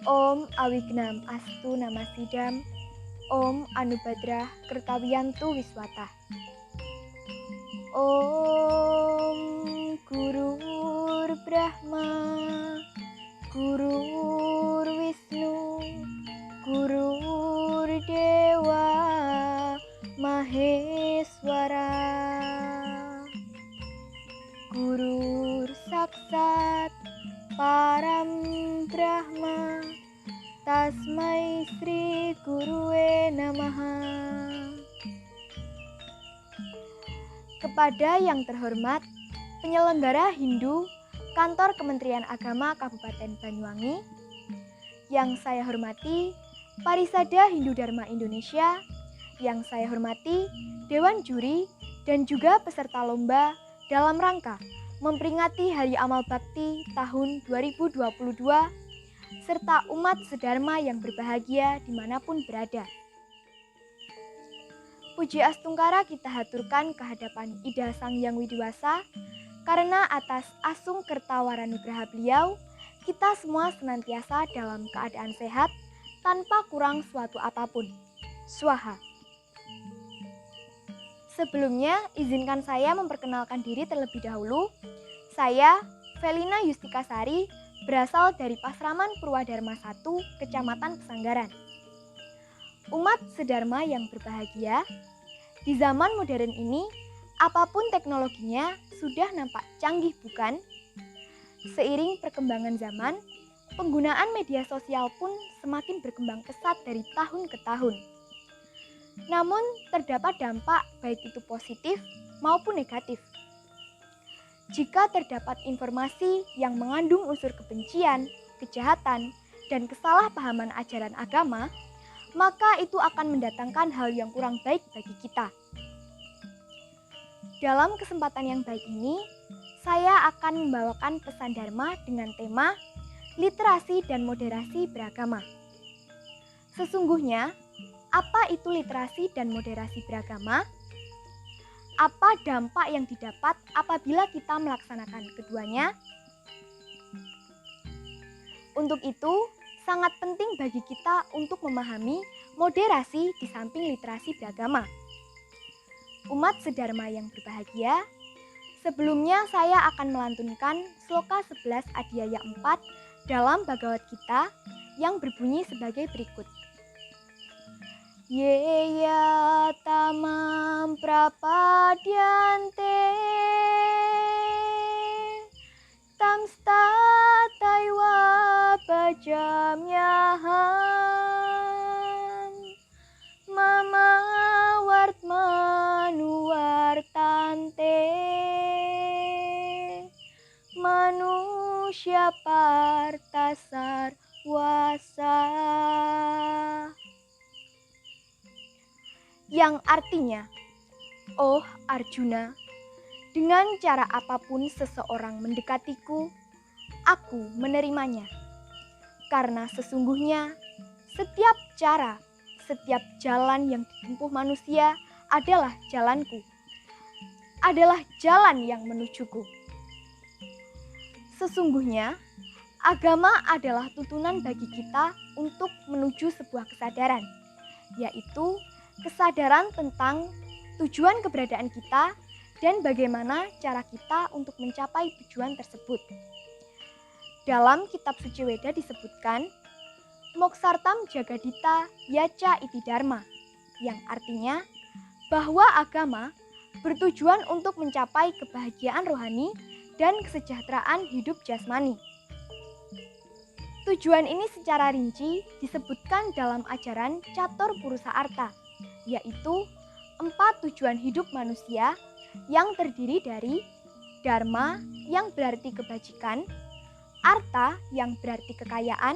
Om Awignam Astu Namasidam, Om Anubadrah Kertawiyantu Wiswatah. Om Gurur Brahma, Gurur Wisnu, Gurur Dewa Maheswara, Gurur Saksat Param Brahma, Tasmai Sri Gurue Namaha. Kepada yang terhormat penyelenggara Hindu Kantor Kementerian Agama Kabupaten Banyuwangi, yang saya hormati Parisada Hindu Dharma Indonesia, yang saya hormati Dewan Juri dan juga peserta lomba dalam rangka memperingati Hari Amal Bakti tahun 2022 serta umat sedharma yang berbahagia dimanapun berada. Puji Astungkara kita haturkan kehadapan Ida Sang Hyang Widiwasa, karena atas asung kertawaranugraha beliau, kita semua senantiasa dalam keadaan sehat, tanpa kurang suatu apapun. Swaha. Sebelumnya, izinkan saya memperkenalkan diri terlebih dahulu. Saya, Felina Yustika Sari, berasal dari Pasraman Purwadharma 1, Kecamatan Pesanggaran. Umat sedharma yang berbahagia, di zaman modern ini, apapun teknologinya sudah nampak canggih bukan? Seiring perkembangan zaman, penggunaan media sosial pun semakin berkembang pesat dari tahun ke tahun. Namun, terdapat dampak baik itu positif maupun negatif. Jika terdapat informasi yang mengandung unsur kebencian, kejahatan, dan kesalahpahaman ajaran agama, maka itu akan mendatangkan hal yang kurang baik bagi kita. Dalam kesempatan yang baik ini, saya akan membawakan pesan Dharma dengan tema literasi dan moderasi beragama. Sesungguhnya, apa itu literasi dan moderasi beragama? Apa dampak yang didapat apabila kita melaksanakan keduanya? Untuk itu, sangat penting bagi kita untuk memahami moderasi di samping literasi beragama. Umat sedharma yang berbahagia, sebelumnya saya akan melantunkan sloka 11 Adhyaya 4 dalam Bhagavad Gita yang berbunyi sebagai berikut. Yeya tamam prapadyante tamstataiwa bhajamyaham mama wartmanu wartante manusya partasar wasa, yang artinya, oh Arjuna, dengan cara apapun seseorang mendekatiku, aku menerimanya. Karena sesungguhnya setiap cara, setiap jalan yang ditempuh manusia adalah jalanku, adalah jalan yang menujuku. Sesungguhnya, agama adalah tuntunan bagi kita untuk menuju sebuah kesadaran, yaitu kesadaran tentang tujuan keberadaan kita dan bagaimana cara kita untuk mencapai tujuan tersebut. Dalam kitab suci Weda disebutkan, Moksartam Jagadita Yaca Iti Dharma, yang artinya bahwa agama bertujuan untuk mencapai kebahagiaan rohani dan kesejahteraan hidup jasmani. Tujuan ini secara rinci disebutkan dalam ajaran Catur Purusa Arta, yaitu 4 tujuan hidup manusia yang terdiri dari Dharma yang berarti kebajikan, Arta yang berarti kekayaan,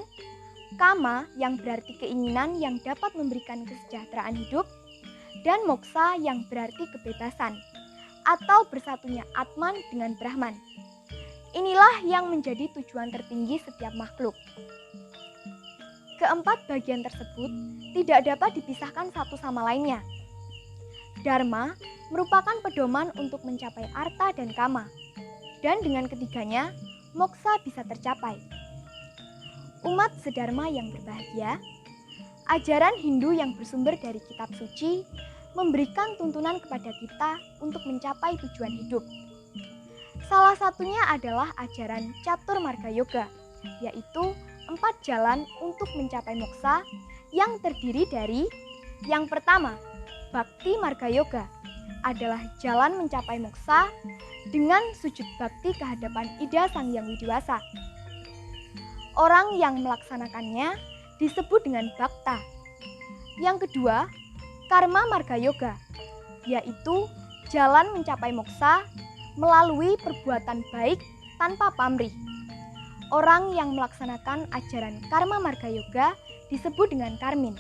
Kama yang berarti keinginan yang dapat memberikan kesejahteraan hidup, dan Moksa yang berarti kebebasan atau bersatunya Atman dengan Brahman. Inilah yang menjadi tujuan tertinggi setiap makhluk. Keempat bagian tersebut tidak dapat dipisahkan satu sama lainnya. Dharma merupakan pedoman untuk mencapai arta dan kama, dan dengan ketiganya, moksa bisa tercapai. Umat sedharma yang berbahagia, ajaran Hindu yang bersumber dari kitab suci memberikan tuntunan kepada kita untuk mencapai tujuan hidup. Salah satunya adalah ajaran Catur Marga Yoga, yaitu 4 jalan untuk mencapai moksa yang terdiri dari yang pertama, Bhakti Marga Yoga adalah jalan mencapai moksa dengan sujud bakti kehadapan Ida Sang Hyang Widiwasa. Orang yang melaksanakannya disebut dengan bhakta. Yang kedua, Karma Marga Yoga, yaitu jalan mencapai moksa melalui perbuatan baik tanpa pamrih. Orang yang melaksanakan ajaran Karma Marga Yoga disebut dengan karmin.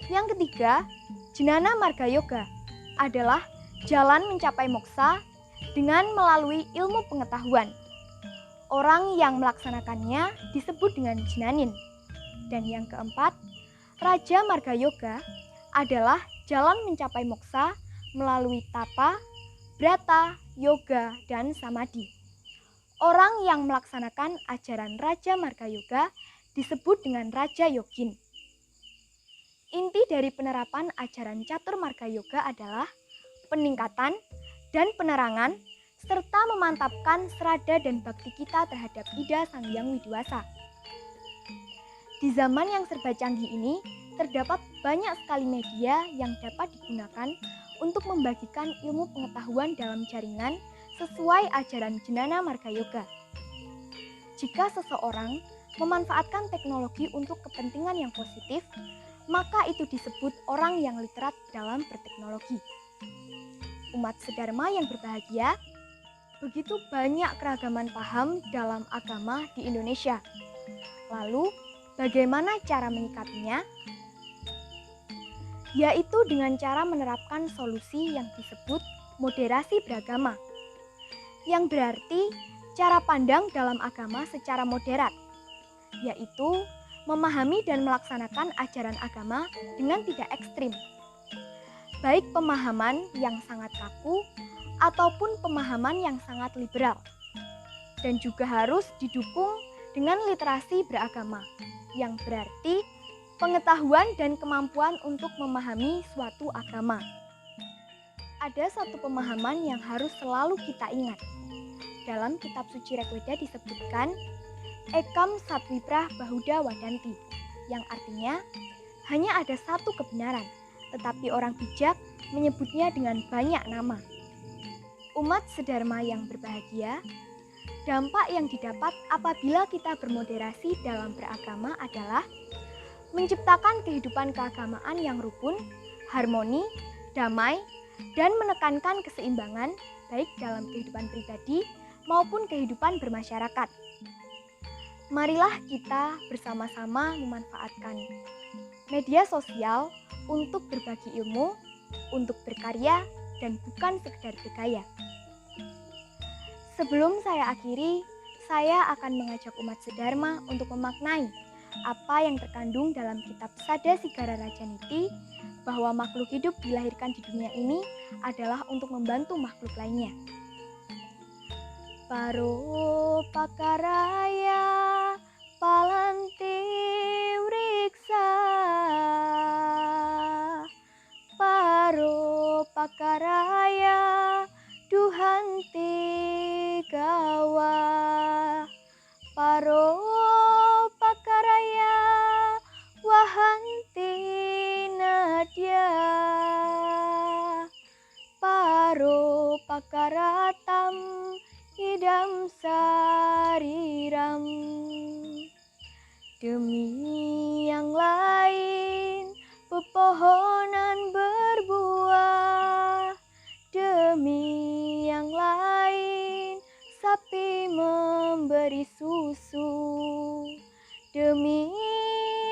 Yang ketiga, Jnana Marga Yoga adalah jalan mencapai moksa dengan melalui ilmu pengetahuan. Orang yang melaksanakannya disebut dengan jnanin. Dan yang keempat, Raja Marga Yoga adalah jalan mencapai moksa melalui tapa, brata, yoga, dan samadhi. Orang yang melaksanakan ajaran Raja Marga Yoga disebut dengan Raja Yogin. Inti dari penerapan ajaran Catur Marga Yoga adalah peningkatan dan penerangan serta memantapkan serada dan bakti kita terhadap Ida Sang Hyang Widiwasa. Di zaman yang serba canggih ini, terdapat banyak sekali media yang dapat digunakan untuk membagikan ilmu pengetahuan dalam jaringan sesuai ajaran Jnana Marga Yoga. Jika seseorang memanfaatkan teknologi untuk kepentingan yang positif, maka itu disebut orang yang literat dalam berteknologi. Umat sedharma yang berbahagia, begitu banyak keragaman paham dalam agama di Indonesia. Lalu, bagaimana cara menyikapinya? Yaitu dengan cara menerapkan solusi yang disebut moderasi beragama, yang berarti cara pandang dalam agama secara moderat, yaitu memahami dan melaksanakan ajaran agama dengan tidak ekstrim, baik pemahaman yang sangat kaku ataupun pemahaman yang sangat liberal, dan juga harus didukung dengan literasi beragama, yang berarti pengetahuan dan kemampuan untuk memahami suatu agama. Ada satu pemahaman yang harus selalu kita ingat. Dalam kitab suci Rigveda disebutkan Ekam Satviprah Bahuda Wadanti, yang artinya hanya ada satu kebenaran, tetapi orang bijak menyebutnya dengan banyak nama. Umat sedharma yang berbahagia, dampak yang didapat apabila kita bermoderasi dalam beragama adalah menciptakan kehidupan keagamaan yang rukun, harmoni, damai, dan menekankan keseimbangan baik dalam kehidupan pribadi maupun kehidupan bermasyarakat. Marilah kita bersama-sama memanfaatkan media sosial untuk berbagi ilmu, untuk berkarya, dan bukan sekedar bergaya. Sebelum saya akhiri, saya akan mengajak umat sedharma untuk memaknai apa yang terkandung dalam kitab Sada Sigara Rajaniti, bahwa makhluk hidup dilahirkan di dunia ini adalah untuk membantu makhluk lainnya. Paro pakaraya palanti wriksa, paro pakaraya duhanti gawa, paro pakaraya wahanti nadya, paro pakaratam idam sariram. Demi yang lain pepohonan berbuah, demi yang lain sapi memberi susu, demi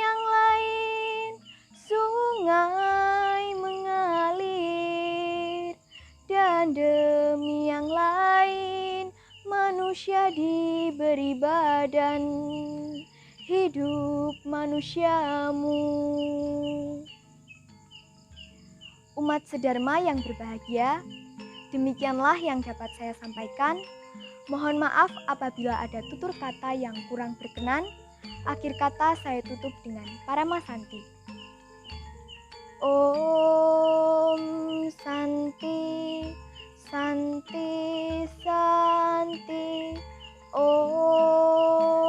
yang lain sungai mengalir, dan demi yang lain manusia diberi badan, hidup manusiamu. Umat sedharma yang berbahagia, demikianlah yang dapat saya sampaikan. Mohon maaf apabila ada tutur kata yang kurang berkenan. Akhir kata saya tutup dengan Paramasanti. Om Santi, Santi, Santi. Om